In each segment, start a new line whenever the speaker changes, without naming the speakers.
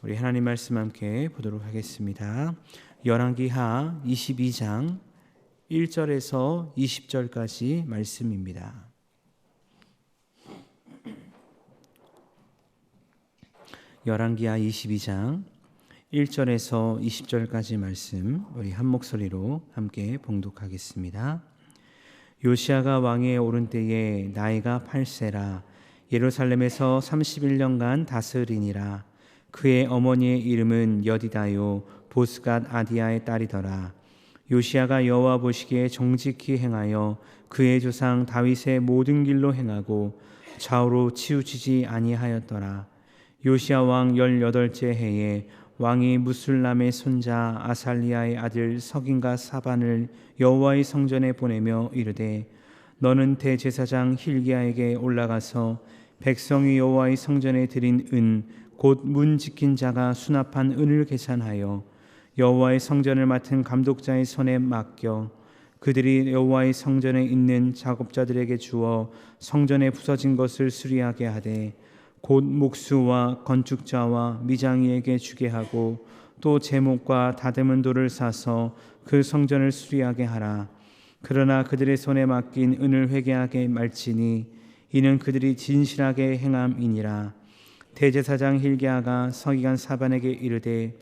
우리 하나님 말씀 함께 보도록 하겠습니다. 열왕기하 22장 1절에서 20절까지 말씀입니다. 열왕기하 22장 1절에서 20절까지 말씀 우리 한 목소리로 함께 봉독하겠습니다. 요시야가 왕위에 오른 때에 나이가 8세라 예루살렘에서 31년간 다스리니라. 그의 어머니의 이름은 여디다요 보스갓 아디아의 딸이더라. 요시야가 여호와 보시기에 정직히 행하여 그의 조상 다윗의 모든 길로 행하고 좌우로 치우치지 아니하였더라. 요시야 왕 18째 해에 왕이 무술람의 손자 아살리아의 아들 석인과 사반을 여호와의 성전에 보내며 이르되 너는 대제사장 힐기야에게 올라가서 백성이 여호와의 성전에 드린 은 곧 문 지킨 자가 수납한 은을 계산하여 여호와의 성전을 맡은 감독자의 손에 맡겨 그들이 여호와의 성전에 있는 작업자들에게 주어 성전에 부서진 것을 수리하게 하되 곧 목수와 건축자와 미장이에게 주게 하고 또 제목과 다듬은 돌을 사서 그 성전을 수리하게 하라. 그러나 그들의 손에 맡긴 은을 회개하게 말지니 이는 그들이 진실하게 행함이니라. 대제사장 힐기야가 서기관 사반에게 이르되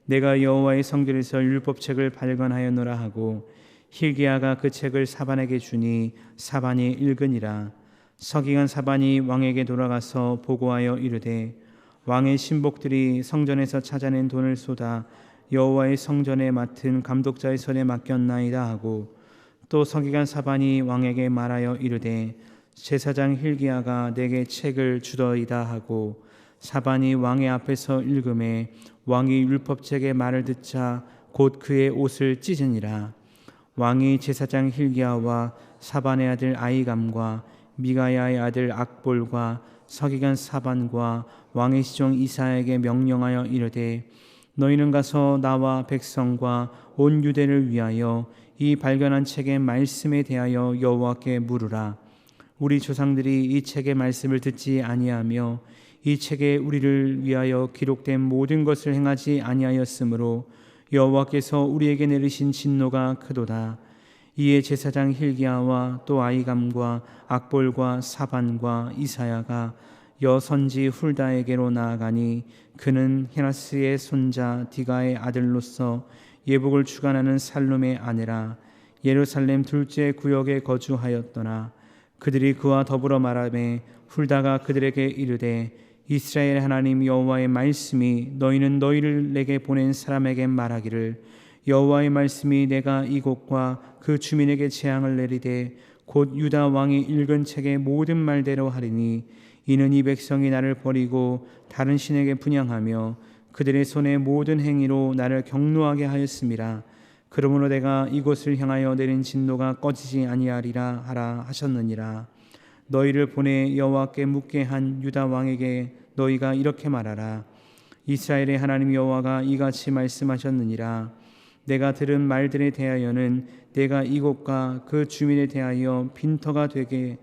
내가 여호와의 성전에서 율법책을 발견하였노라 하고 힐기야가 그 책을 사반에게 주니 사반이 읽으니라. 서기관 사반이 왕에게 돌아가서 보고하여 이르되 왕의 신복들이 성전에서 찾아낸 돈을 쏟아 여호와의 성전에 맡은 감독자의 손에 맡겼나이다 하고 또 서기관 사반이 왕에게 말하여 이르되 제사장 힐기야가 내게 책을 주더이다 하고 사반이 왕의 앞에서 읽음에 왕이 율법책의 말을 듣자 곧 그의 옷을 찢으니라. 왕이 제사장 힐기야와 사반의 아들 아이감과 미가야의 아들 악볼과 서기관 사반과 왕의 시종 이사야에게 명령하여 이르되 너희는 가서 나와 백성과 온 유대를 위하여 이 발견한 책의 말씀에 대하여 여호와께 물으라. 우리 조상들이 이 책의 말씀을 듣지 아니하며 이 책에 우리를 위하여 기록된 모든 것을 행하지 아니하였으므로 여호와께서 우리에게 내리신 진노가 크도다. 이에 제사장 힐기야와 또 아이감과 악볼과 사반과 이사야가 여선지 훌다에게로 나아가니 그는 헤나스의 손자 디가의 아들로서 예복을 주관하는 살룸의 아내라. 예루살렘 둘째 구역에 거주하였더나 그들이 그와 더불어 말하매 훌다가 그들에게 이르되 이스라엘 하나님 여호와의 말씀이 너희는 너희를 내게 보낸 사람에게 말하기를 여호와의 말씀이 내가 이곳과 그 주민에게 재앙을 내리되 곧 유다 왕이 읽은 책의 모든 말대로 하리니 이는 이 백성이 나를 버리고 다른 신에게 분향하며 그들의 손의 모든 행위로 나를 경노하게 하였음이라. 그러므로 내가 이곳을 향하여 내린 진노가 꺼지지 아니하리라 하라 하셨느니라. 너희를 보내 여호와께 묻게 한 유다 왕에게 너희가 이렇게 말하라. 이스라엘의 하나님 여호와가 이같이 말씀하셨느니라. 내가 들은 말들에 대하여는 내가 이곳과 그 주민에 대하여 빈터가 되게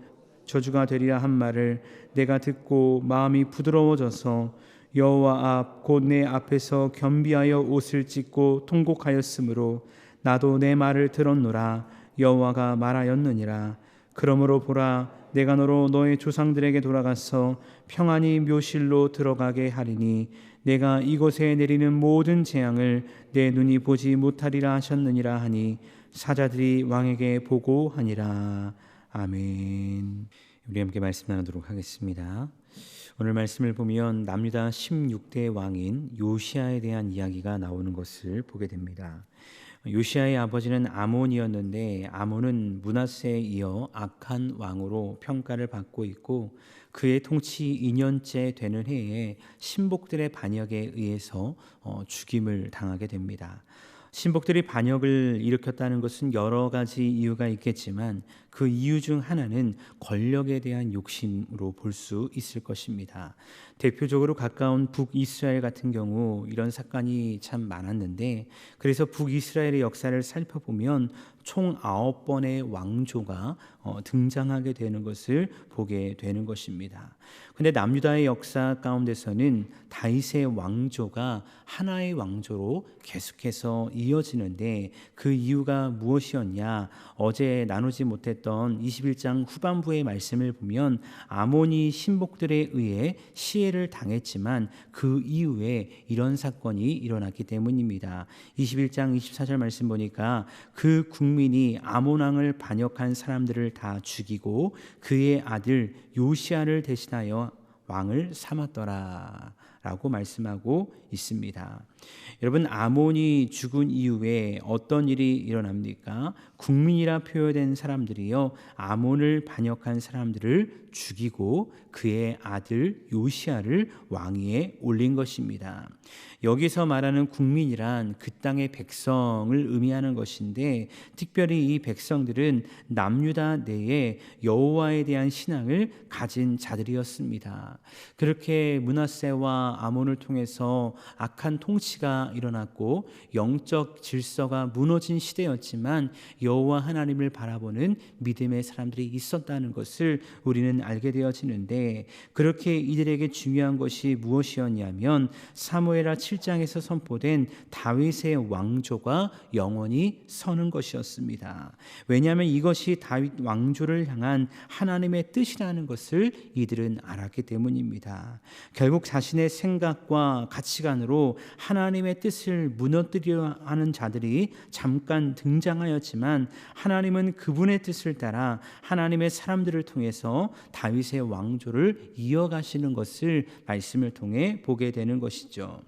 저주가 되리라 한 말을 내가 듣고 마음이 부드러워져서 여호와 앞 곧 내 앞에서 겸비하여 옷을 찢고 통곡하였으므로 나도 내 말을 들었노라. 여호와가 말하였느니라. 그러므로 보라 내가 너로 너의 조상들에게 돌아가서 평안히 묘실로 들어가게 하리니 내가 이곳에 내리는 모든 재앙을 내 눈이 보지 못하리라 하셨느니라 하니 사자들이 왕에게 보고하니라. 아멘. 우리 함께 말씀 나누도록 하겠습니다. 오늘 말씀을 보면 남유다 16대 왕인 요시야에 대한 이야기가 나오는 것을 보게 됩니다. 요시야의 아버지는 아몬이었는데 아몬은 므낫세에 이어 악한 왕으로 평가를 받고 있고 그의 통치 2년째 되는 해에 신복들의 반역에 의해서 죽임을 당하게 됩니다. 신복들이 반역을 일으켰다는 것은 여러 가지 이유가 있겠지만 그 이유 중 하나는 권력에 대한 욕심으로 볼 수 있을 것입니다. 대표적으로 가까운 북이스라엘 같은 경우 이런 사건이 참 많았는데, 그래서 북이스라엘의 역사를 살펴보면 총 9번의 왕조가 등장하게 되는 것을 보게 되는 것입니다. 근데 남유다의 역사 가운데서는 다윗의 왕조가 하나의 왕조로 계속해서 이어지는데, 그 이유가 무엇이었냐? 어제 나누지 못했던 21장 후반부의 말씀을 보면 아모니 신복들에 의해 시해를 당했지만 그 이후에 이런 사건이 일어났기 때문입니다. 21장 24절 말씀 보니까 그 국민이 아몬 왕을 반역한 사람들을 다 죽이고 그의 아들 요시야를 대신하여 왕을 삼았더라 라고 말씀하고 있습니다. 여러분, 아몬이 죽은 이후에 어떤 일이 일어납니까? 국민이라 표현된 사람들이요, 아몬을 반역한 사람들을 죽이고 그의 아들 요시야를 왕위에 올린 것입니다. 여기서 말하는 국민이란 그 땅의 백성을 의미하는 것인데, 특별히 이 백성들은 남유다 내에 여호와에 대한 신앙을 가진 자들이었습니다. 그렇게 므낫세와 아몬을 통해서 악한 통치가 일어났고 영적 질서가 무너진 시대였지만 여호와 하나님을 바라보는 믿음의 사람들이 있었다는 것을 우리는 알게 되어지는데, 그렇게 이들에게 중요한 것이 무엇이었냐면 사무엘하 7장에서 선포된 다윗의 왕조가 영원히 서는 것이었습니다. 왜냐하면 이것이 다윗 왕조를 향한 하나님의 뜻이라는 것을 이들은 알았기 때문입니다. 결국 자신의 생각과 가치관으로 하나님의 뜻을 무너뜨리려 하는 자들이 잠깐 등장하였지만, 하나님은 그분의 뜻을 따라 하나님의 사람들을 통해서 다윗의 왕조를 이어가시는 것을 말씀을 통해 보게 되는 것이죠.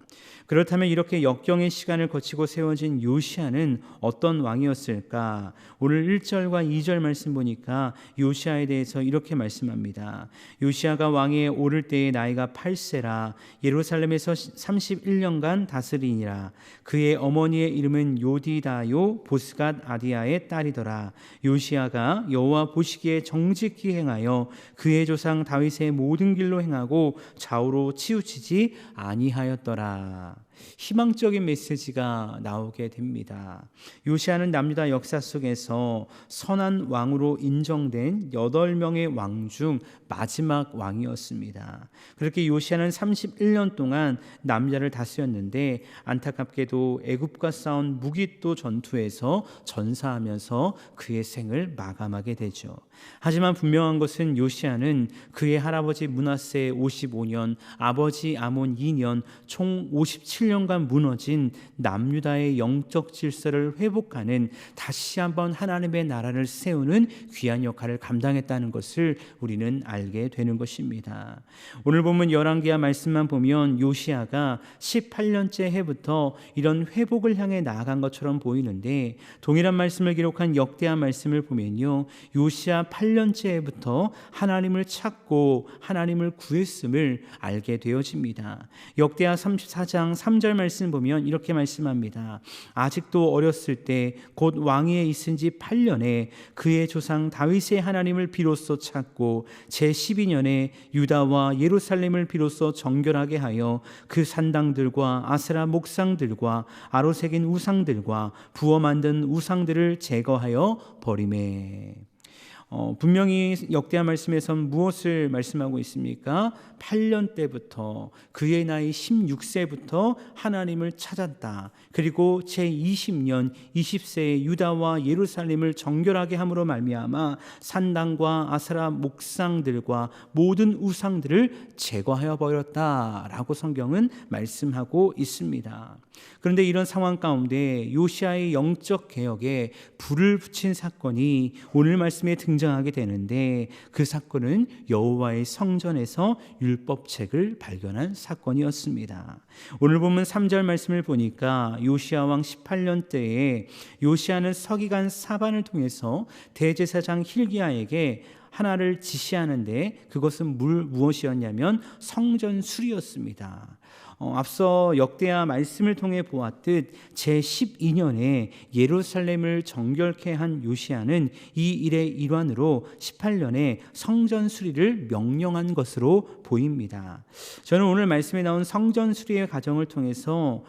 그렇다면 이렇게 역경의 시간을 거치고 세워진 요시야는 어떤 왕이었을까? 오늘 1절과 2절 말씀 보니까 요시야에 대해서 이렇게 말씀합니다. 요시야가 왕위에 오를 때의 나이가 8세라 예루살렘에서 31년간 다스리니라. 그의 어머니의 이름은 요디다요 보스갓 아디아의 딸이더라. 요시야가 여호와 보시기에 정직히 행하여 그의 조상 다윗의 모든 길로 행하고 좌우로 치우치지 아니하였더라. 희망적인 메시지가 나오게 됩니다. 요시야는 남유다 역사 속에서 선한 왕으로 인정된 8명의 왕 중 마지막 왕이었습니다. 그렇게 요시야는 31년 동안 남유다를 다스렸는데, 안타깝게도 애굽과 싸운 무기또 전투에서 전사하면서 그의 생을 마감하게 되죠. 하지만 분명한 것은 요시야는 그의 할아버지 므낫세 55년, 아버지 아몬 2년, 총 57년간 무너진 남유다의 영적 질서를 회복하는, 다시 한번 하나님의 나라를 세우는 귀한 역할을 감당했다는 것을 우리는 알게 되는 것입니다. 오늘 보면 열왕기하 말씀만 보면 요시야가 18년째 해부터 이런 회복을 향해 나아간 것처럼 보이는데, 동일한 말씀을 기록한 역대하 말씀을 보면요, 요시야 8년째부터 하나님을 찾고 하나님을 구했음을 알게 되어집니다. 역대하 34장 3절 말씀 보면 이렇게 말씀합니다. 아직도 어렸을 때 곧 왕위에 있은 지 8년에 그의 조상 다윗의 하나님을 비로소 찾고 제12년에 유다와 예루살렘을 비로소 정결하게 하여 그 산당들과 아세라 목상들과 아로새긴 우상들과 부어 만든 우상들을 제거하여 버리매. 분명히 역대하 말씀에선 무엇을 말씀하고 있습니까? 8년 때부터, 그의 나이 16세부터 하나님을 찾았다. 그리고 제20년 20세에 유다와 예루살렘을 정결하게 함으로 말미암아 산당과 아세라 목상들과 모든 우상들을 제거하여 버렸다라고 성경은 말씀하고 있습니다. 그런데 이런 상황 가운데 요시야의 영적 개혁에 불을 붙인 사건이 오늘 말씀에 등장하게 되는데, 그 사건은 여호와의 성전에서 율법책을 발견한 사건이었습니다. 오늘 보면 3절 말씀을 보니까 요시야 왕 18년 때에 요시야는 서기관 사반을 통해서 대제사장 hil기야에게 하나를 지시하는데, 그것은 무엇이었냐면 성전 수리였습니다. 앞서 역대하 말씀을 통해 보았듯 제12년에 예루살렘을 정결케 한 요시야는 이 일의 일환으로 18년에 성전 수리를 명령한 것으로 보입니다. 저는 오늘 말씀에 나온 성전 수리의 과정을 통해서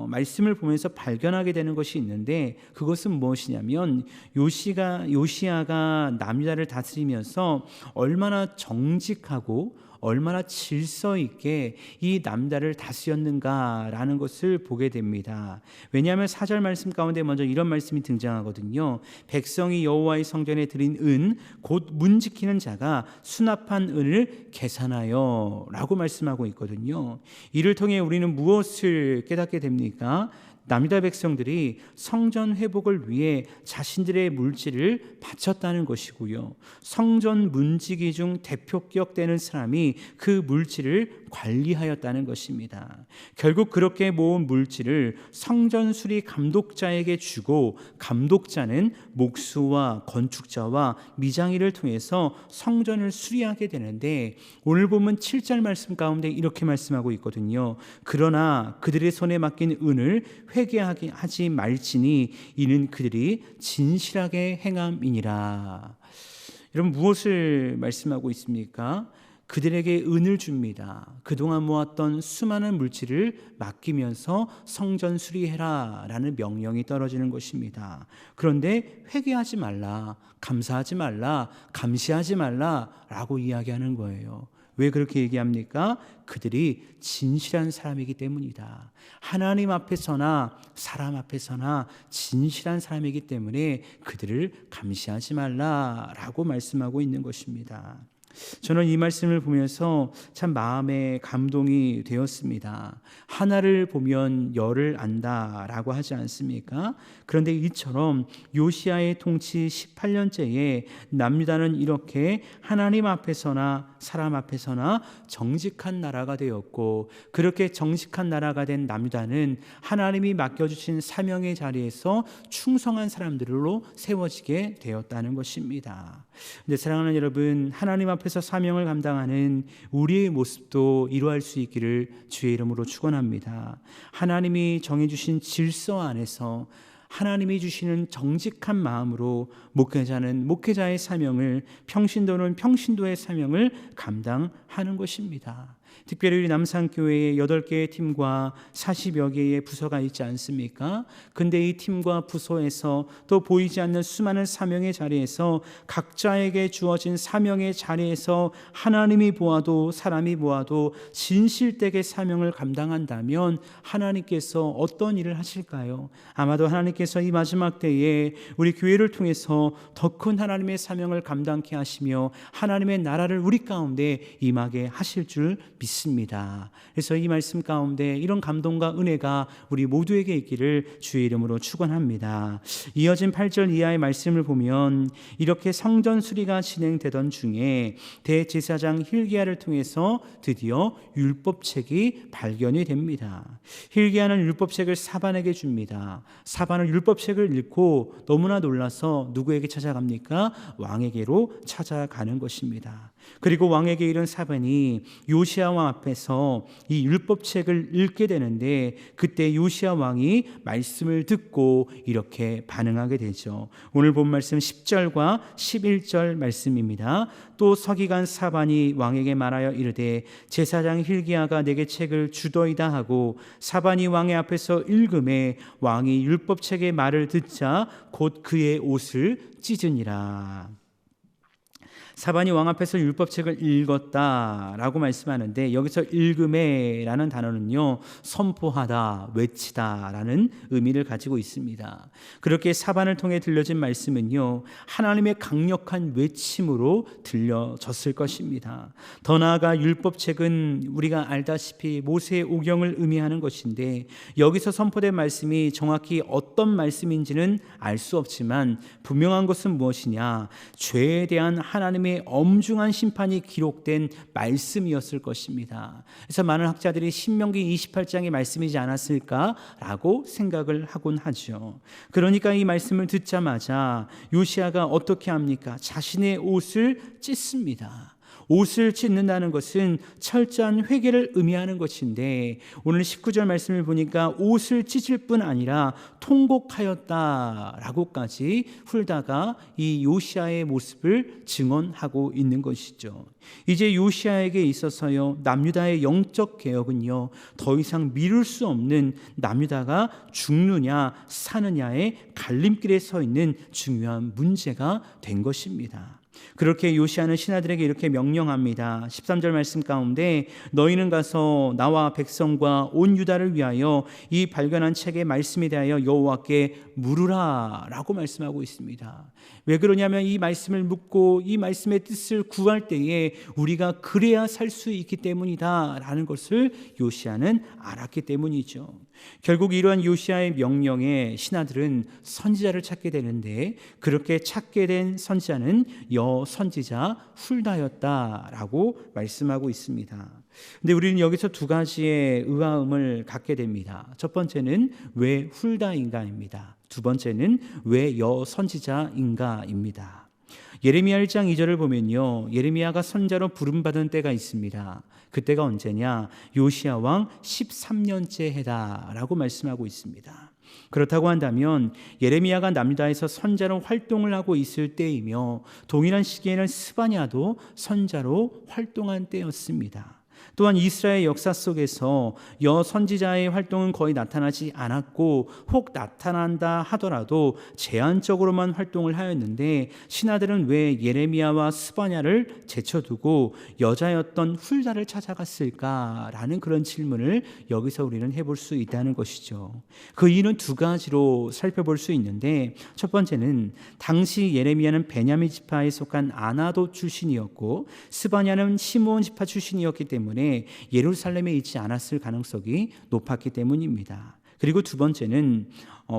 말씀을 보면서 발견하게 되는 것이 있는데, 그것은 무엇이냐면 요시야가 남유다를 다스리면서 얼마나 정직하고 얼마나 질서 있게 이 남유다를 다스렸는가라는 것을 보게 됩니다. 왜냐하면 4절 말씀 가운데 먼저 이런 말씀이 등장하거든요. 백성이 여호와의 성전에 드린 은 곧 문 지키는 자가 수납한 은을 계산하여 라고 말씀하고 있거든요. 이를 통해 우리는 무엇을 깨닫게 됩니까? 남유다 백성들이 성전 회복을 위해 자신들의 물질을 바쳤다는 것이고요. 성전 문지기 중 대표격되는 사람이 그 물질을 관리하였다는 것입니다. 결국 그렇게 모은 물질을 성전 수리 감독자에게 주고, 감독자는 목수와 건축자와 미장이를 통해서 성전을 수리하게 되는데, 오늘 보면 7절 말씀 가운데 이렇게 말씀하고 있거든요. 그러나 그들의 손에 맡긴 은을 회개하게 하지 말지니 이는 그들이 진실하게 행함이니라. 여러분, 무엇을 말씀하고 있습니까? 그들에게 은을 줍니다. 그동안 모았던 수많은 물질을 맡기면서 성전 수리해라 라는 명령이 떨어지는 것입니다. 그런데 회개하지 말라, 감사하지 말라, 감시하지 말라 라고 이야기하는 거예요. 왜 그렇게 얘기합니까? 그들이 진실한 사람이기 때문이다. 하나님 앞에서나 사람 앞에서나 진실한 사람이기 때문에 그들을 감시하지 말라라고 말씀하고 있는 것입니다. 저는 이 말씀을 보면서 참 마음에 감동이 되었습니다. 하나를 보면 열을 안다라고 하지 않습니까? 그런데 이처럼 요시야의 통치 18년째에 남유다는 이렇게 하나님 앞에서나 사람 앞에서나 정직한 나라가 되었고, 그렇게 정직한 나라가 된 남유다는 하나님이 맡겨주신 사명의 자리에서 충성한 사람들로 세워지게 되었다는 것입니다. 근데 사랑하는 여러분, 하나님 앞에서 사명을 감당하는 우리의 모습도 이루어질 수 있기를 주의 이름으로 축원합니다. 하나님이 정해주신 질서 안에서 하나님이 주시는 정직한 마음으로 목회자는 목회자의 사명을, 평신도는 평신도의 사명을 감당하는 것입니다. 특별히 우리 남산교회에 8개의 팀과 40여 개의 부서가 있지 않습니까? 근데 이 팀과 부서에서 또 보이지 않는 수많은 사명의 자리에서 각자에게 주어진 사명의 자리에서 하나님이 보아도 사람이 보아도 진실되게 사명을 감당한다면 하나님께서 어떤 일을 하실까요? 아마도 하나님께서 이 마지막 때에 우리 교회를 통해서 더 큰 하나님의 사명을 감당케 하시며 하나님의 나라를 우리 가운데 임하게 하실 줄 믿습니다. 그래서 이 말씀 가운데 이런 감동과 은혜가 우리 모두에게 있기를 주의 이름으로 축원합니다. 이어진 8절 이하의 말씀을 보면 이렇게 성전 수리가 진행되던 중에 대제사장 힐기야를 통해서 드디어 율법책이 발견이 됩니다. 힐기야는 율법책을 사반에게 줍니다. 사반은 율법책을 읽고 너무나 놀라서 누구에게 찾아갑니까? 왕에게로 찾아가는 것입니다. 그리고 왕에게 이른 사반이 요시야 왕 앞에서 이 율법책을 읽게 되는데, 그때 요시야 왕이 말씀을 듣고 이렇게 반응하게 되죠. 오늘 본 말씀 10절과 11절 말씀입니다. 또 서기관 사반이 왕에게 말하여 이르되 제사장 힐기야가 내게 책을 주더이다 하고, 사반이 왕의 앞에서 읽음에 왕이 율법책의 말을 듣자 곧 그의 옷을 찢으니라. 사반이 왕 앞에서 율법책을 읽었다라고 말씀하는데, 여기서 읽음에라는 단어는요, 선포하다, 외치다라는 의미를 가지고 있습니다. 그렇게 사반을 통해 들려진 말씀은요, 하나님의 강력한 외침으로 들려졌을 것입니다. 더 나아가 율법책은 우리가 알다시피 모세의 오경을 의미하는 것인데, 여기서 선포된 말씀이 정확히 어떤 말씀인지는 알 수 없지만 분명한 것은 무엇이냐, 죄에 대한 하나님의 엄중한 심판이 기록된 말씀이었을 것입니다. 그래서 많은 학자들이 신명기 28장의 말씀이지 않았을까라고 생각을 하곤 하죠. 그러니까 이 말씀을 듣자마자 요시야가 어떻게 합니까? 자신의 옷을 찢습니다. 옷을 찢는다는 것은 철저한 회개를 의미하는 것인데 오늘 19절 말씀을 보니까 옷을 찢을 뿐 아니라 통곡하였다라고까지 훌다가 이 요시아의 모습을 증언하고 있는 것이죠. 이제 요시아에게 있어서요, 남유다의 영적 개혁은요, 더 이상 미룰 수 없는 남유다가 죽느냐 사느냐의 갈림길에 서 있는 중요한 문제가 된 것입니다. 그렇게 요시아는 신하들에게 이렇게 명령합니다. 13절 말씀 가운데 너희는 가서 나와 백성과 온 유다를 위하여 이 발견한 책의 말씀에 대하여 여호와께 물으라 라고 말씀하고 있습니다. 왜 그러냐면 이 말씀을 묻고 이 말씀의 뜻을 구할 때에 우리가 그래야 살 수 있기 때문이다 라는 것을 요시아는 알았기 때문이죠. 결국 이러한 요시아의 명령에 신하들은 선지자를 찾게 되는데 그렇게 찾게 된 선지자는 여선지자 훌다였다라고 말씀하고 있습니다. 근데 우리는 여기서 두 가지의 의아함을 갖게 됩니다. 첫 번째는 왜 훌다인가입니다. 두 번째는 왜 여선지자인가입니다. 예레미야 1장 2절을 보면요, 예레미야가 선자로 부름받은 때가 있습니다. 그때가 언제냐? 요시아 왕 13년째 해다라고 말씀하고 있습니다. 그렇다고 한다면 예레미야가 남유다에서 선자로 활동을 하고 있을 때이며 동일한 시기에는 스바냐도 선자로 활동한 때였습니다. 또한 이스라엘 역사 속에서 여선지자의 활동은 거의 나타나지 않았고 혹 나타난다 하더라도 제한적으로만 활동을 하였는데 신하들은 왜 예레미야와 스바냐를 제쳐두고 여자였던 훌다를 찾아갔을까라는 그런 질문을 여기서 우리는 해볼 수 있다는 것이죠. 그 이유는 두 가지로 살펴볼 수 있는데 첫 번째는 당시 예레미야는 베냐민 지파에 속한 아나도 출신이었고 스바냐는 시므온 지파 출신이었기 때문에 예루살렘에 있지 않았을 가능성이 높았기 때문입니다. 그리고 두 번째는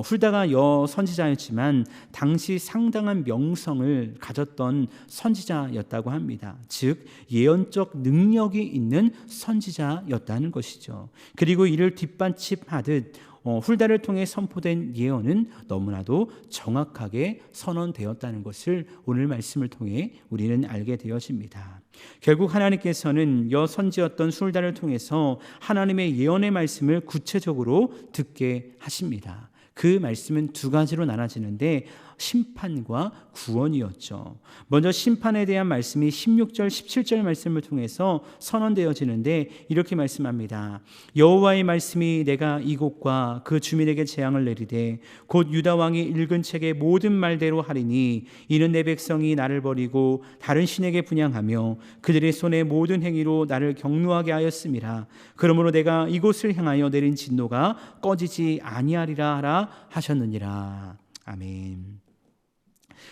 훌다가 여선지자였지만 당시 상당한 명성을 가졌던 선지자였다고 합니다. 즉 예언적 능력이 있는 선지자였다는 것이죠. 그리고 이를 뒷받침하듯 훌다를 통해 선포된 예언은 너무나도 정확하게 선언되었다는 것을 오늘 말씀을 통해 우리는 알게 되어집니다. 결국 하나님께서는 여선지였던 훌다를 통해서 하나님의 예언의 말씀을 구체적으로 듣게 하십니다. 그 말씀은 두 가지로 나눠지는데 심판과 구원이었죠. 먼저 심판에 대한 말씀이 16절 17절 말씀을 통해서 선언되어지는데 이렇게 말씀합니다. 여호와의 말씀이 내가 이곳과 그 주민에게 재앙을 내리되 곧 유다 왕이 읽은 책의 모든 말대로 하리니 이는 내 백성이 나를 버리고 다른 신에게 분향하며 그들의 손의 모든 행위로 나를 경노하게 하였음이라. 그러므로 내가 이곳을 향하여 내린 진노가 꺼지지 아니하리라 하라 하셨느니라. 아멘.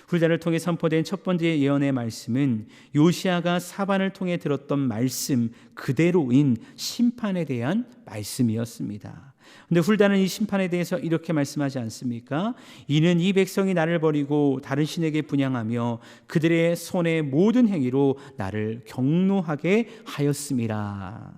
훌다를 통해 선포된 첫 번째 예언의 말씀은 요시아가 사반을 통해 들었던 말씀 그대로인 심판에 대한 말씀이었습니다. 그런데 훌다는 이 심판에 대해서 이렇게 말씀하지 않습니까? 이는 이 백성이 나를 버리고 다른 신에게 분향하며 그들의 손의 모든 행위로 나를 경노하게 하였음이라.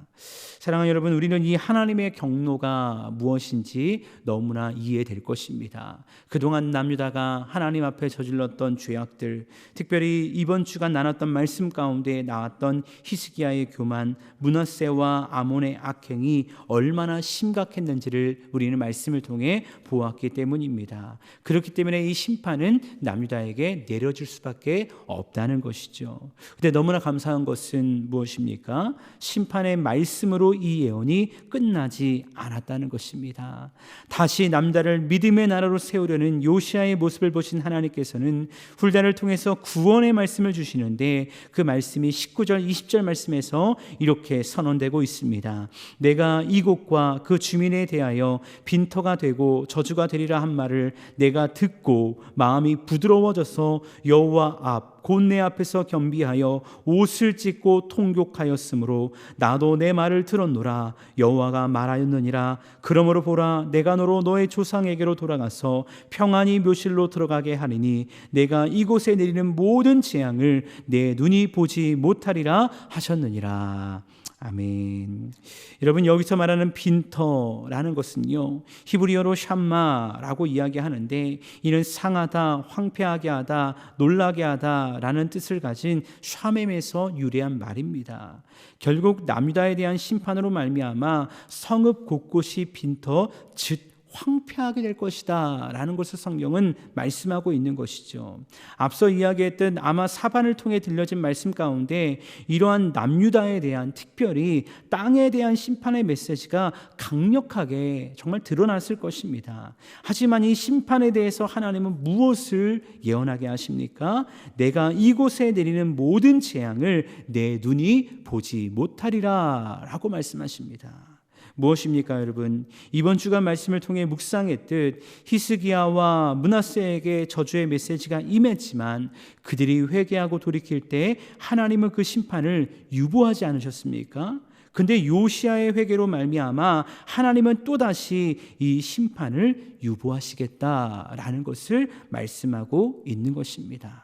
사랑하는 여러분, 우리는 이 하나님의 경노가 무엇인지 너무나 이해될 것입니다. 그동안 남유다가 하나님 앞에 저질렀던 죄악들, 특별히 이번 주간 나눴던 말씀 가운데 나왔던 히스기야의 교만, 므낫세와 아몬의 악행이 얼마나 심각했는지를 우리는 말씀을 통해 보았기 때문입니다. 그렇기 때문에 이 심판은 남유다에게 내려질 수밖에 없다는 것이죠. 그런데 너무나 감사한 것은 무엇입니까? 심판의 말씀으로 이 예언이 끝나지 않았다는 것입니다. 다시 남유다를 믿음의 나라로 세우려는 요시아의 모습을 보신 하나님께서는 훌다를 통해서 구원의 말씀을 주시는데 그 말씀이 19절 20절 말씀에서 이렇게 선언되고 있습니다. 내가 이곳과 그 주민에 대하여 빈터가 되고 저주가 되리라 한 말을 내가 듣고 마음이 부드러워져서 여호와 앞 곧 내 앞에서 겸비하여 옷을 찢고 통곡하였으므로 나도 내 말을 들었노라. 여호와가 말하였느니라. 그러므로 보라, 내가 너로 너의 조상에게로 돌아가서 평안히 묘실로 들어가게 하리니 내가 이곳에 내리는 모든 재앙을 내 눈이 보지 못하리라 하셨느니라. 아멘. 여러분, 여기서 말하는 빈터라는 것은요, 히브리어로 샴마라고 이야기하는데, 이는 상하다, 황폐하게 하다, 놀라게 하다라는 뜻을 가진 샤멤에서 유래한 말입니다. 결국 남유다에 대한 심판으로 말미암아 성읍 곳곳이 빈터, 즉 황폐하게 될 것이다 라는 것을 성경은 말씀하고 있는 것이죠. 앞서 이야기했던 아마 사반을 통해 들려진 말씀 가운데 이러한 남유다에 대한, 특별히 땅에 대한 심판의 메시지가 강력하게 정말 드러났을 것입니다. 하지만 이 심판에 대해서 하나님은 무엇을 예언하게 하십니까? 내가 이곳에 내리는 모든 재앙을 내 눈이 보지 못하리라 라고 말씀하십니다. 무엇입니까, 여러분? 이번 주간 말씀을 통해 묵상했듯 히스기야와 므낫세에게 저주의 메시지가 임했지만 그들이 회개하고 돌이킬 때 하나님은 그 심판을 유보하지 않으셨습니까? 근데 요시야의 회개로 말미암아 하나님은 또다시 이 심판을 유보하시겠다라는 것을 말씀하고 있는 것입니다.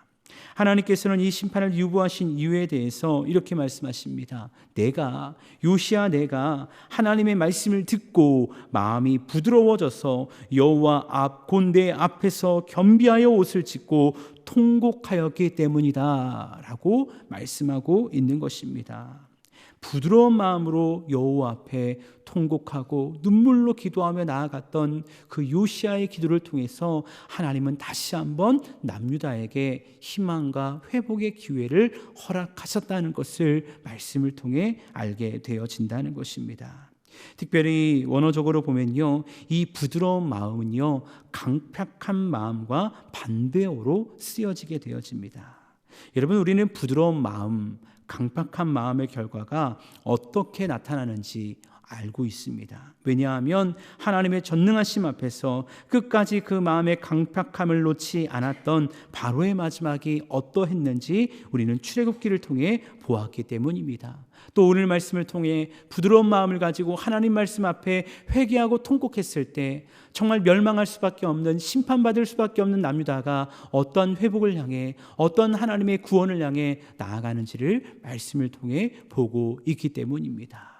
하나님께서는 이 심판을 유보하신 이유에 대해서 이렇게 말씀하십니다. 요시야 내가 하나님의 말씀을 듣고 마음이 부드러워져서 여호와 앞 곧 내 앞에서 겸비하여 옷을 찢고 통곡하였기 때문이다 라고 말씀하고 있는 것입니다. 부드러운 마음으로 여호와 앞에 통곡하고 눈물로 기도하며 나아갔던 그 요시야의 기도를 통해서 하나님은 다시 한번 남유다에게 희망과 회복의 기회를 허락하셨다는 것을 말씀을 통해 알게 되어진다는 것입니다. 특별히 원어적으로 보면요, 이 부드러운 마음은요, 강팍한 마음과 반대어로 쓰여지게 되어집니다. 여러분, 우리는 부드러운 마음, 강팍한 마음의 결과가 어떻게 나타나는지 알고 있습니다. 왜냐하면 하나님의 전능하심 앞에서 끝까지 그 마음의 강팍함을 놓지 않았던 바로의 마지막이 어떠했는지 우리는 출애굽기를 통해 보았기 때문입니다. 또 오늘 말씀을 통해 부드러운 마음을 가지고 하나님 말씀 앞에 회개하고 통곡했을 때 정말 멸망할 수밖에 없는, 심판받을 수밖에 없는 남유다가 어떤 회복을 향해, 어떤 하나님의 구원을 향해 나아가는지를 말씀을 통해 보고 있기 때문입니다.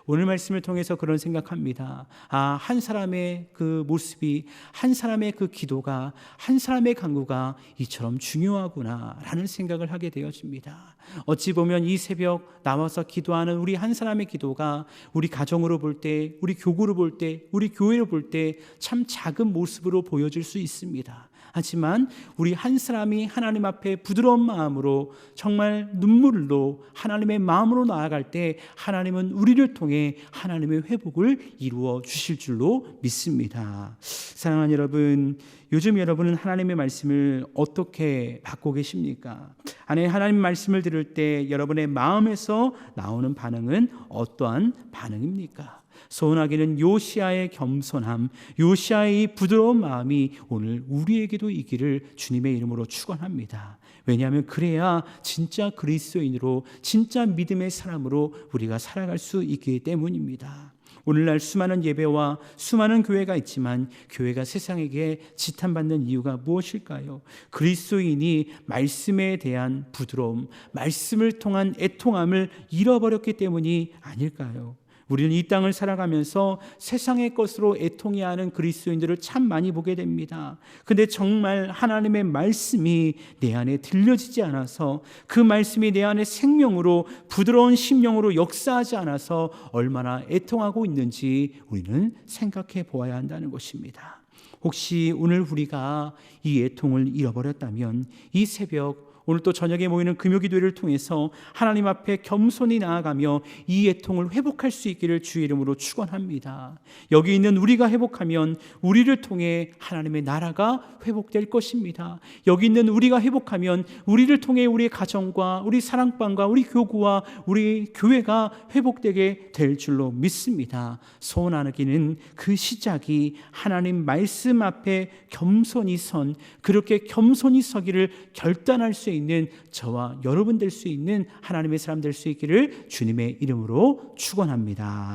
오늘 말씀을 통해서 그런 생각합니다. 한 사람의 그 모습이, 한 사람의 그 기도가, 한 사람의 간구가 이처럼 중요하구나 라는 생각을 하게 되어집니다. 어찌 보면 이 새벽 나와서 기도하는 우리 한 사람의 기도가 우리 가정으로 볼 때, 우리 교구로 볼 때, 우리 교회로 볼 때 참 작은 모습으로 보여질 수 있습니다. 하지만 우리 한 사람이 하나님 앞에 부드러운 마음으로, 정말 눈물로 하나님의 마음으로 나아갈 때 하나님은 우리를 통해 하나님의 회복을 이루어 주실 줄로 믿습니다. 사랑하는 여러분, 요즘 여러분은 하나님의 말씀을 어떻게 받고 계십니까? 하나님 말씀을 들을 때 여러분의 마음에서 나오는 반응은 어떠한 반응입니까? 소원하기는 요시야의 겸손함, 요시야의 이 부드러운 마음이 오늘 우리에게도 있기를 주님의 이름으로 축원합니다. 왜냐하면 그래야 진짜 그리스도인으로, 진짜 믿음의 사람으로 우리가 살아갈 수 있기 때문입니다. 오늘날 수많은 예배와 수많은 교회가 있지만 교회가 세상에게 지탄받는 이유가 무엇일까요? 그리스도인이 말씀에 대한 부드러움, 말씀을 통한 애통함을 잃어버렸기 때문이 아닐까요? 우리는 이 땅을 살아가면서 세상의 것으로 애통해야 하는 그리스도인들을 참 많이 보게 됩니다. 근데 정말 하나님의 말씀이 내 안에 들려지지 않아서, 그 말씀이 내 안에 생명으로, 부드러운 심령으로 역사하지 않아서 얼마나 애통하고 있는지 우리는 생각해 보아야 한다는 것입니다. 혹시 오늘 우리가 이 애통을 잃어버렸다면 이 새벽, 오늘 또 저녁에 모이는 금요기도회를 통해서 하나님 앞에 겸손히 나아가며 이 애통을 회복할 수 있기를 주의 이름으로 축원합니다. 여기 있는 우리가 회복하면 우리를 통해 하나님의 나라가 회복될 것입니다. 여기 있는 우리가 회복하면 우리를 통해 우리의 가정과 우리 사랑방과 우리 교구와 우리 교회가 회복되게 될 줄로 믿습니다. 소원하기는 그 시작이 하나님 말씀 앞에 겸손히 선, 그렇게 겸손히 서기를 결단할 수 있는 저와 여러분 될 수 있는 하나님의 사람 될 수 있기를 주님의 이름으로 축원합니다.